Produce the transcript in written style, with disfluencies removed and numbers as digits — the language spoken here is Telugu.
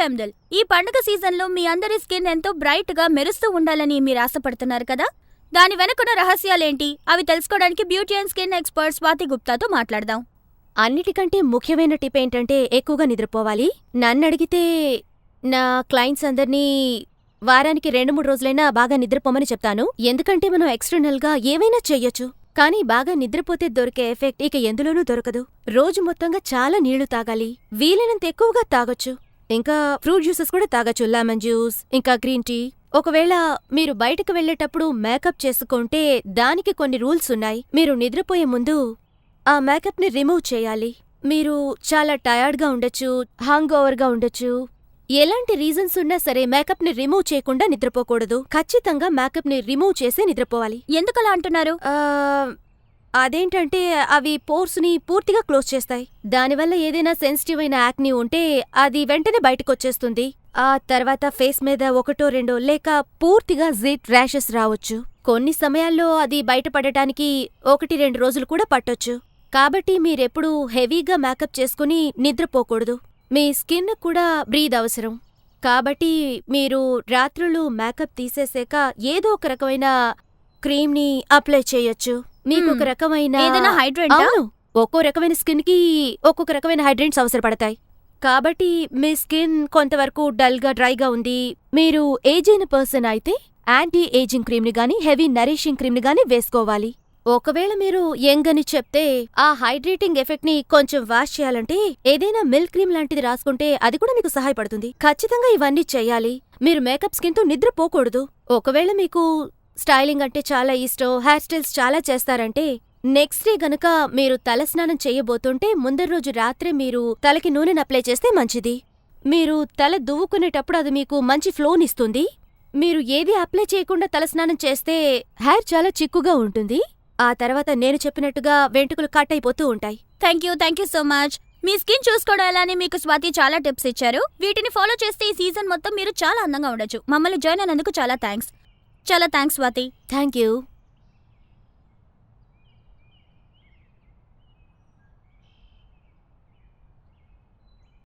హేమ్దల్. ఈ పండుగ సీజన్లో మీ అందరి స్కిన్ ఎంతో బ్రైట్గా మెరుస్తూ ఉండాలని మీరు ఆశపడుతున్నారు కదా? దాని వెనుకున్న రహస్యాలేంటి? అవి తెలుసుకోవడానికి beauty and skin expert Swathi గుప్తాతో మాట్లాడదాం. అన్నిటికంటే ముఖ్యమైన టిప్ ఏంటంటే ఎక్కువగా నిద్రపోవాలి. నన్నడిగితే నా క్లయింట్స్ అందర్నీ వారానికి 2-3 రోజులైనా బాగా నిద్రపోమని చెప్తాను. ఎందుకంటే మనం ఎక్స్టర్నల్గా ఏవైనా చెయ్యొచ్చు, కానీ బాగా నిద్రపోతే దొరికే ఎఫెక్ట్ ఇక ఎందులోనూ దొరకదు. రోజు మొత్తంగా చాలా నీళ్లు తాగాలి, వీలైనంత ఎక్కువగా తాగొచ్చు. ఇంకా ఫ్రూట్ జ్యూసెస్ కూడా తాగొచ్చు, లెమన్ జ్యూస్, ఇంకా గ్రీన్ టీ. ఒకవేళ మీరు బయటకు వెళ్లేటప్పుడు మేకప్ చేసుకుంటే దానికి కొన్ని రూల్స్ ఉన్నాయి. మీరు నిద్రపోయే ముందు ఆ మేకప్ని రిమూవ్ చేయాలి. మీరు చాలా టయర్డ్గా ఉండొచ్చు, హంగ్ ఓవర్గా ఉండొచ్చు. ఎలాంటి రీజన్స్ ఉన్నా సరే మేకప్ని రిమూవ్ చేయకుండా నిద్రపోకూడదు. ఖచ్చితంగా మేకప్ని రిమూవ్ చేసే నిద్రపోవాలి. ఎందుకలా అంటున్నారు? అదేంటంటే అవి పోర్స్ని పూర్తిగా క్లోజ్ చేస్తాయి. దానివల్ల ఏదైనా సెన్సిటివ్ అయిన యాక్ని ఉంటే అది వెంటనే బయటకొచ్చేస్తుంది. ఆ తర్వాత ఫేస్ మీద 1-2 లేక పూర్తిగా జిట్ ర్యాషెస్ రావచ్చు. కొన్ని సమయాల్లో అది బయటపడటానికి 1-2 రోజులు కూడా పట్టొచ్చు. కాబట్టి మీరెప్పుడూ హెవీగా మేకప్ చేసుకుని నిద్రపోకూడదు. మీ స్కిన్ కూడా బ్రీద్ అవసరం. కాబట్టి మీరు రాత్రులు మేకప్ తీసేసాక ఏదో ఒక రకమైన క్రీమ్ని అప్లై చేయొచ్చు. మీకు ఒక రకమైన ఒక్కో రకమైన స్కిన్కి ఒక్కొక్క రకమైన హైడ్రేట్స్ అవసరపడతాయి. కాబట్టి మీ స్కిన్ కొంతవరకు డల్గా డ్రైగా ఉంది, మీరు ఏజ్ అయిన పర్సన్ అయితే యాంటీ ఏజింగ్ క్రీమ్ని గానీ హెవీ నరిషింగ్ క్రీమ్ని గానీ వేసుకోవాలి. ఒకవేళ మీరు యంగ్ అని చెప్తే ఆ హైడ్రేటింగ్ ఎఫెక్ట్ ని కొంచెం వాష్ చేయాలంటే ఏదైనా మిల్క్ క్రీమ్ లాంటిది రాసుకుంటే అది కూడా మీకు సహాయపడుతుంది. ఖచ్చితంగా ఇవన్నీ చెయ్యాలి. మీరు మేకప్ స్కిన్ తో నిద్రపోకూడదు. ఒకవేళ మీకు స్టైలింగ్ అంటే చాలా ఇష్టం, హెయిర్ స్టైల్స్ చాలా చేస్తారంటే నెక్స్ట్ డే గనక మీరు తలస్నానం చేయబోతుంటే ముందర రోజు రాత్రే మీరు తలకి నూనెను అప్లై చేస్తే మంచిది. మీరు తల దువ్వుకునేటప్పుడు అది మీకు మంచి ఫ్లోనిస్తుంది. మీరు ఏది అప్లై చేయకుండా తలస్నానం చేస్తే హెయిర్ చాలా చిక్కుగా ఉంటుంది. ఆ తర్వాత నేను చెప్పినట్టుగా వెంట్రుకలు కట్ అయిపోతూ ఉంటాయి. Thank you so much. Me skin చూసుకోవడం ఎలా అని మీకు స్వాతి చాలా టిప్స్ ఇచ్చారు. వీటిని ఫాలో చేస్తే ఈ సీజన్ మొత్తం మీరు చాలా అందంగా ఉండొచ్చు. మమ్మల్ని జాయిన్ అయినందుకు చాలా థ్యాంక్స్ స్వాతి. Thank you.